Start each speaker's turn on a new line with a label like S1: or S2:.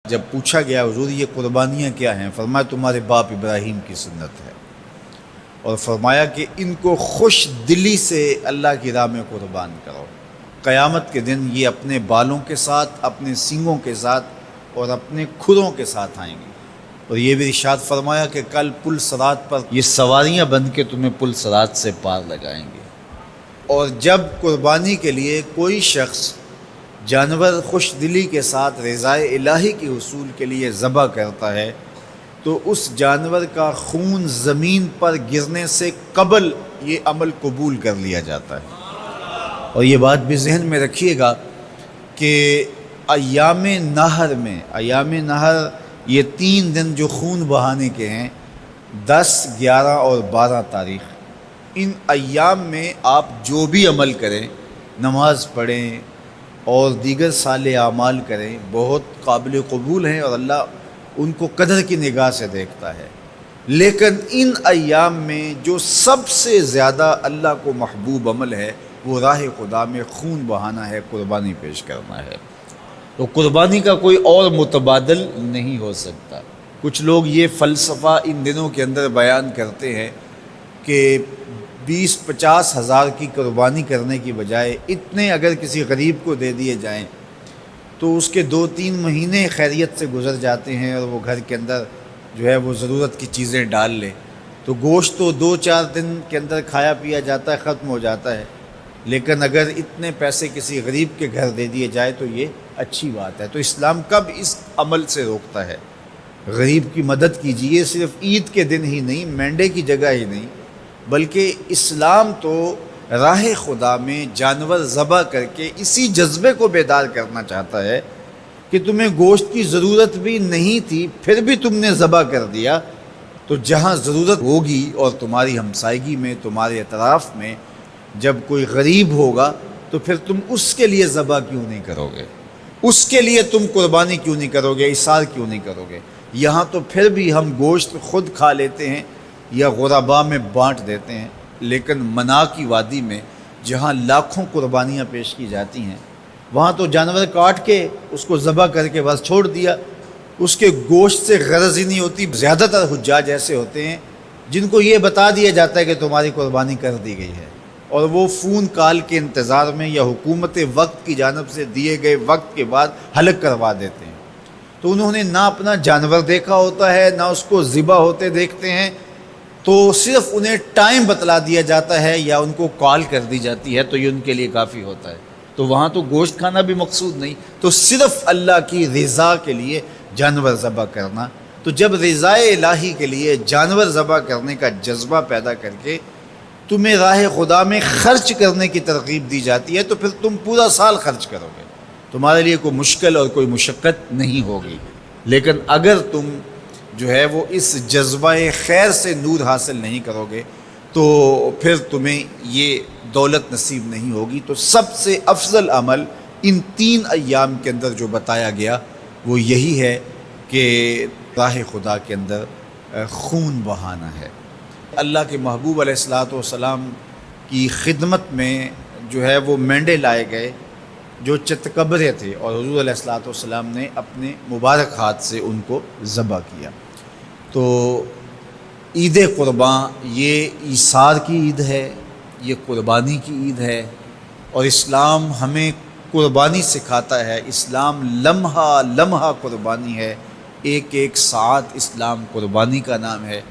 S1: جب پوچھا گیا حضور یہ قربانیاں کیا ہیں، فرمایا تمہارے باپ ابراہیم کی سنت ہے، اور فرمایا کہ ان کو خوش دلی سے اللہ کی راہ میں قربان کرو۔ قیامت کے دن یہ اپنے بالوں کے ساتھ، اپنے سینگوں کے ساتھ اور اپنے کھروں کے ساتھ آئیں گے، اور یہ بھی ارشاد فرمایا کہ کل پل صراط پر یہ سواریاں بن کے تمہیں پل صراط سے پار لگائیں گے۔ اور جب قربانی کے لیے کوئی شخص جانور خوش دلی کے ساتھ رضائے الہی کے حصول کے لیے ذبح کرتا ہے تو اس جانور کا خون زمین پر گرنے سے قبل یہ عمل قبول کر لیا جاتا ہے۔ اور یہ بات بھی ذہن میں رکھیے گا کہ ایام نہر یہ 3 دن جو خون بہانے کے ہیں، 10، 11 اور 12 تاریخ، ان ایام میں آپ جو بھی عمل کریں، نماز پڑھیں اور دیگر صالح اعمال کریں، بہت قابل قبول ہیں اور اللہ ان کو قدر کی نگاہ سے دیکھتا ہے۔ لیکن ان ایام میں جو سب سے زیادہ اللہ کو محبوب عمل ہے وہ راہ خدا میں خون بہانا ہے، قربانی پیش کرنا ہے۔ تو قربانی کا کوئی اور متبادل نہیں ہو سکتا۔ کچھ لوگ یہ فلسفہ ان دنوں کے اندر بیان کرتے ہیں کہ 20-50 ہزار کی قربانی کرنے کی بجائے اتنے اگر کسی غریب کو دے دیے جائیں تو اس کے 2-3 مہینے خیریت سے گزر جاتے ہیں، اور وہ گھر کے اندر جو ہے وہ ضرورت کی چیزیں ڈال لے تو گوشت تو 2-4 دن کے اندر کھایا پیا جاتا ہے، ختم ہو جاتا ہے۔ لیکن اگر اتنے پیسے کسی غریب کے گھر دے دیے جائے تو یہ اچھی بات ہے۔ تو اسلام کب اس عمل سے روکتا ہے؟ غریب کی مدد کیجیے، صرف عید کے دن ہی نہیں، مینڈے کی جگہ ہی نہیں، بلکہ اسلام تو راہ خدا میں جانور ذبح کر کے اسی جذبے کو بیدار کرنا چاہتا ہے کہ تمہیں گوشت کی ضرورت بھی نہیں تھی پھر بھی تم نے ذبح کر دیا، تو جہاں ضرورت ہوگی اور تمہاری ہمسائیگی میں، تمہارے اطراف میں جب کوئی غریب ہوگا تو پھر تم اس کے لیے ذبح کیوں نہیں کرو گے؟ اس کے لیے تم قربانی کیوں نہیں کرو گے؟ اِثار کیوں نہیں کرو گے؟ یہاں تو پھر بھی ہم گوشت خود کھا لیتے ہیں یا غرباء میں بانٹ دیتے ہیں، لیکن منا کی وادی میں جہاں لاکھوں قربانیاں پیش کی جاتی ہیں وہاں تو جانور کاٹ کے اس کو ذبح کر کے بس چھوڑ دیا، اس کے گوشت سے غرض ہی نہیں ہوتی۔ زیادہ تر حجاج ایسے ہوتے ہیں جن کو یہ بتا دیا جاتا ہے کہ تمہاری قربانی کر دی گئی ہے، اور وہ فون کال کے انتظار میں یا حکومت وقت کی جانب سے دیے گئے وقت کے بعد حلق کروا دیتے ہیں۔ تو انہوں نے نہ اپنا جانور دیکھا ہوتا ہے، نہ اس کو ذبح ہوتے دیکھتے ہیں، تو صرف انہیں ٹائم بتلا دیا جاتا ہے یا ان کو کال کر دی جاتی ہے تو یہ ان کے لیے کافی ہوتا ہے۔ تو وہاں تو گوشت کھانا بھی مقصود نہیں، تو صرف اللہ کی رضا کے لیے جانور ذبح کرنا۔ تو جب رضائے الہی کے لیے جانور ذبح کرنے کا جذبہ پیدا کر کے تمہیں راہ خدا میں خرچ کرنے کی ترغیب دی جاتی ہے تو پھر تم پورا سال خرچ کرو گے، تمہارے لیے کوئی مشکل اور کوئی مشقت نہیں ہوگی۔ لیکن اگر تم جو ہے وہ اس جذبہ خیر سے نور حاصل نہیں کرو گے تو پھر تمہیں یہ دولت نصیب نہیں ہوگی۔ تو سب سے افضل عمل ان 3 ایام کے اندر جو بتایا گیا وہ یہی ہے کہ راہ خدا کے اندر خون بہانا ہے۔ اللہ کے محبوب علیہ الصلوۃ والسلام کی خدمت میں جو ہے وہ مینڈے لائے گئے جو چتکبرے تھے، اور حضور علیہ الصلوۃ والسلام نے اپنے مبارک ہاتھ سے ان کو ذبح کیا۔ تو عید قرباں یہ ایثار کی عید ہے، یہ قربانی کی عید ہے، اور اسلام ہمیں قربانی سکھاتا ہے۔ اسلام لمحہ لمحہ قربانی ہے، ایک ایک ساعت اسلام قربانی کا نام ہے۔